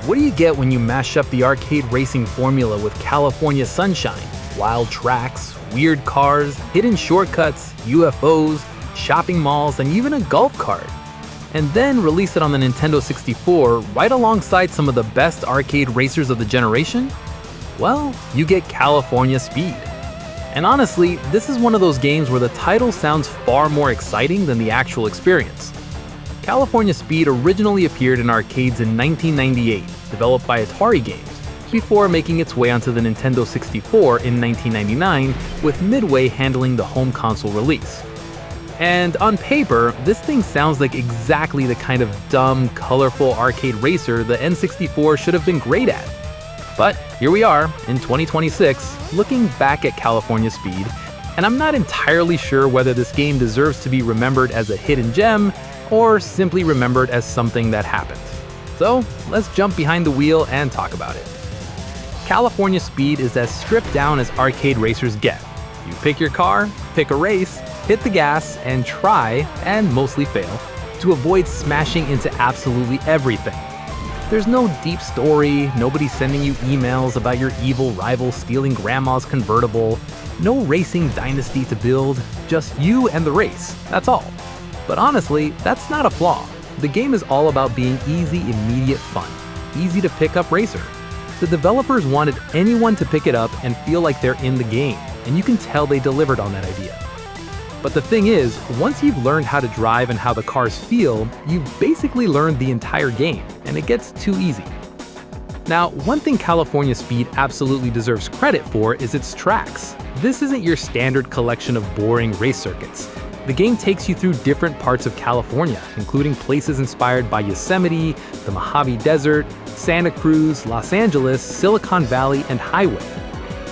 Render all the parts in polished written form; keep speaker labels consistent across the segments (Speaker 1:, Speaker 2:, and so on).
Speaker 1: What do you get when you mash up the arcade racing formula with California sunshine, wild tracks, weird cars, hidden shortcuts, UFOs, shopping malls, and even a golf cart? And then release it on the Nintendo 64 right alongside some of the best arcade racers of the generation? Well, you get California Speed. And honestly, this is one of those games where the title sounds far more exciting than the actual experience. California Speed originally appeared in arcades in 1998, developed by Atari Games, before making its way onto the Nintendo 64 in 1999, with Midway handling the home console release. And on paper, this thing sounds like exactly the kind of dumb, colorful arcade racer the N64 should have been great at. But here we are, in 2026, looking back at California Speed, and I'm not entirely sure whether this game deserves to be remembered as a hidden gem, or simply remembered as something that happened. So let's jump behind the wheel and talk about it. California Speed is as stripped down as arcade racers get. You pick your car, pick a race, hit the gas, and try, and mostly fail, to avoid smashing into absolutely everything. There's no deep story, nobody sending you emails about your evil rival stealing grandma's convertible, no racing dynasty to build, just you and the race, that's all. But honestly, that's not a flaw. The game is all about being easy, immediate fun. Easy to pick up racer. The developers wanted anyone to pick it up and feel like they're in the game, and you can tell they delivered on that idea. But the thing is, once you've learned how to drive and how the cars feel, you've basically learned the entire game, and it gets too easy. Now, one thing California Speed absolutely deserves credit for is its tracks. This isn't your standard collection of boring race circuits. The game takes you through different parts of California, including places inspired by Yosemite, the Mojave Desert, Santa Cruz, Los Angeles, Silicon Valley, and Highway.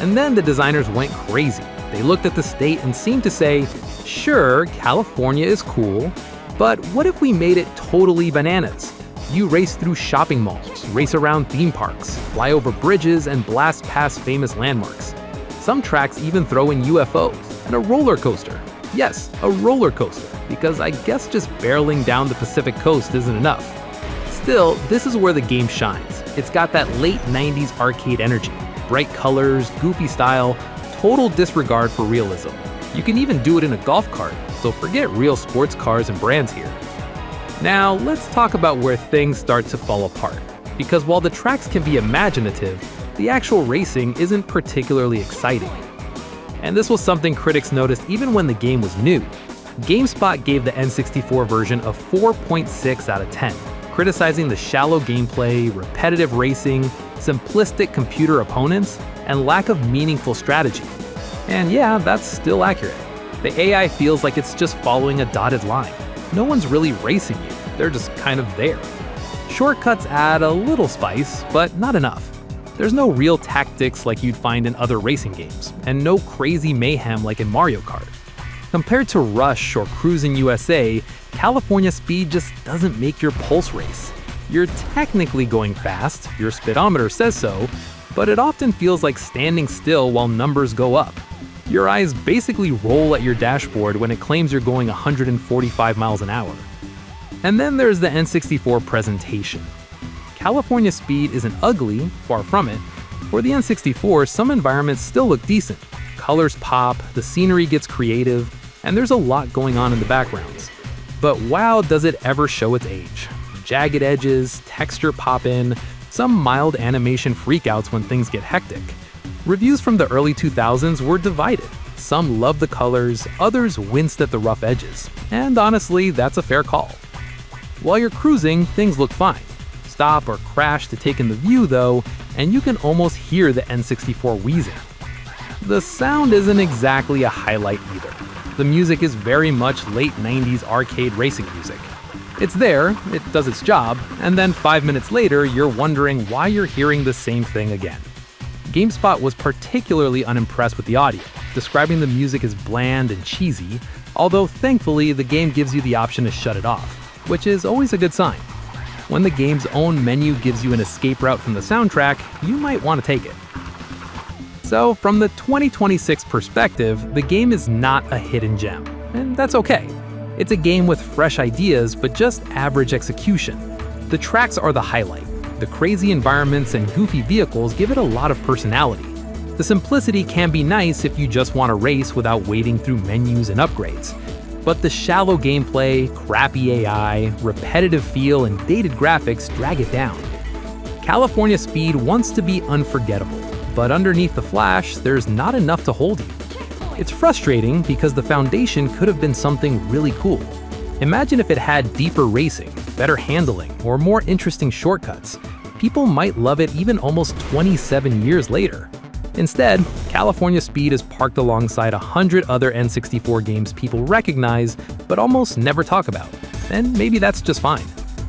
Speaker 1: And then the designers went crazy. They looked at the state and seemed to say, sure, California is cool, but what if we made it totally bananas? You race through shopping malls, race around theme parks, fly over bridges, and blast past famous landmarks. Some tracks even throw in UFOs and a roller coaster. Yes, a roller coaster, because I guess just barreling down the Pacific coast isn't enough. Still, this is where the game shines. It's got that late 90s arcade energy, bright colors, goofy style, total disregard for realism. You can even do it in a golf cart, so forget real sports cars and brands here. Now, let's talk about where things start to fall apart, because while the tracks can be imaginative, the actual racing isn't particularly exciting. And this was something critics noticed even when the game was new. GameSpot gave the N64 version a 4.6 out of 10, criticizing the shallow gameplay, repetitive racing, simplistic computer opponents, and lack of meaningful strategy. And yeah, that's still accurate. The AI feels like it's just following a dotted line. No one's really racing you, they're just kind of there. Shortcuts add a little spice, but not enough. There's no real tactics like you'd find in other racing games, and no crazy mayhem like in Mario Kart. Compared to Rush or Cruz and USA, California Speed just doesn't make your pulse race. You're technically going fast, your speedometer says so, but it often feels like standing still while numbers go up. Your eyes basically roll at your dashboard when it claims you're going 145 miles an hour. And then there's the N64 presentation. California Speed isn't ugly, far from it. For the N64, some environments still look decent. Colors pop, the scenery gets creative, and there's a lot going on in the backgrounds. But wow, does it ever show its age. Jagged edges, texture pop in, some mild animation freakouts when things get hectic. Reviews from the early 2000s were divided. Some loved the colors, others winced at the rough edges. And honestly, that's a fair call. While you're cruising, things look fine. Stop or crash to take in the view though, and you can almost hear the N64 wheezing. The sound isn't exactly a highlight either. The music is very much late 90s arcade racing music. It's there, it does its job, and then 5 minutes later you're wondering why you're hearing the same thing again. GameSpot was particularly unimpressed with the audio, describing the music as bland and cheesy, although thankfully the game gives you the option to shut it off, which is always a good sign. When the game's own menu gives you an escape route from the soundtrack, you might want to take it. So, from the 2026 perspective, the game is not a hidden gem, and that's okay. It's a game with fresh ideas, but just average execution. The tracks are the highlight. The crazy environments and goofy vehicles give it a lot of personality. The simplicity can be nice if you just want to race without wading through menus and upgrades. But the shallow gameplay, crappy AI, repetitive feel, and dated graphics drag it down. California Speed wants to be unforgettable, but underneath the flash, there's not enough to hold you. It's frustrating because the foundation could have been something really cool. Imagine if it had deeper racing, better handling, or more interesting shortcuts. People might love it even almost 27 years later. Instead, California Speed is parked alongside 100 other N64 games people recognize but almost never talk about. And maybe that's just fine.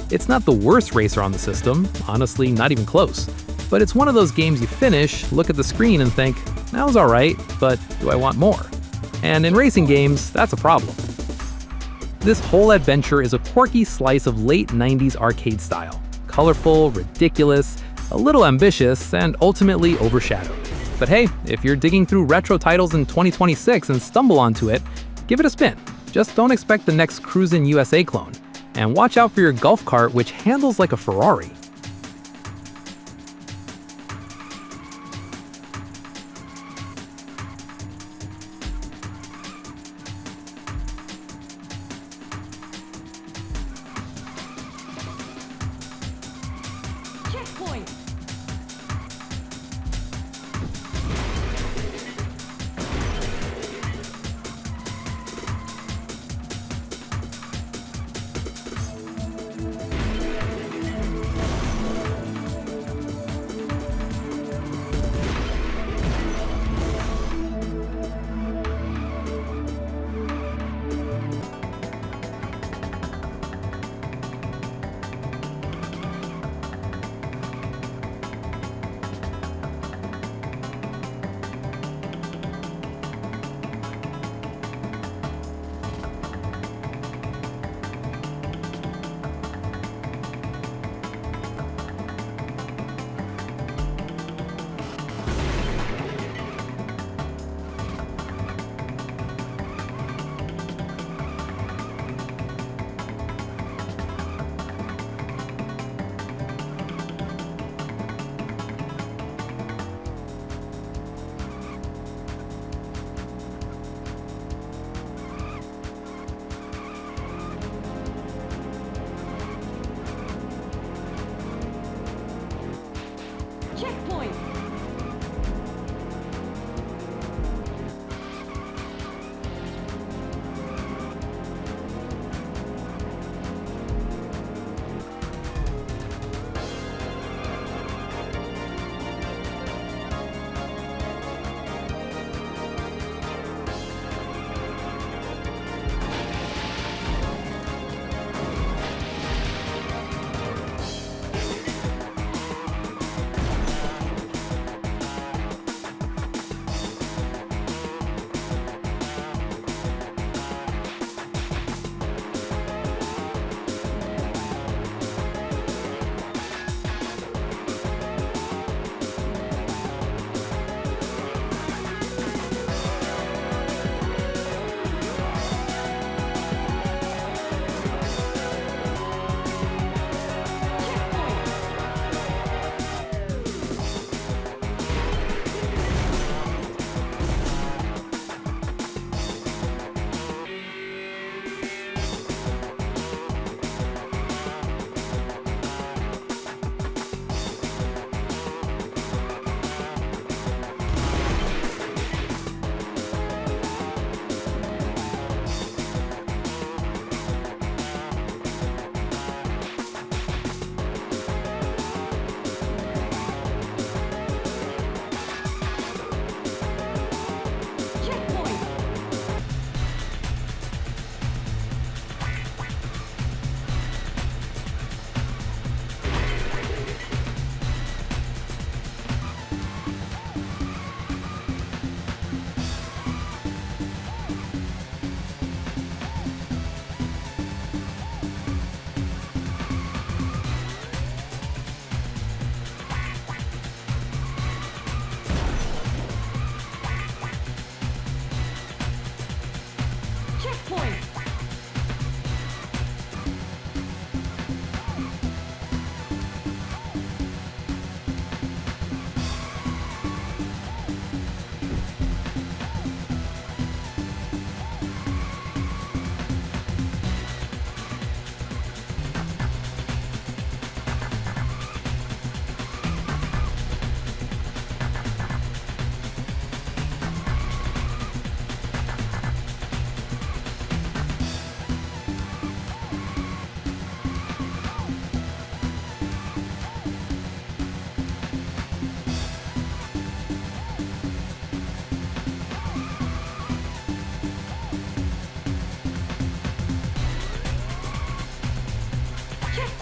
Speaker 1: It's not the worst racer on the system, honestly not even close. But it's one of those games you finish, look at the screen and think, that was alright, but do I want more? And in racing games, that's a problem. This whole adventure is a quirky slice of late 90s arcade style. Colorful, ridiculous, a little ambitious, and ultimately overshadowed. But hey, if you're digging through retro titles in 2026 and stumble onto it, give it a spin. Just don't expect the next Cruz and USA clone. And watch out for your golf cart, which handles like a Ferrari.
Speaker 2: Checkpoint!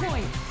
Speaker 2: point.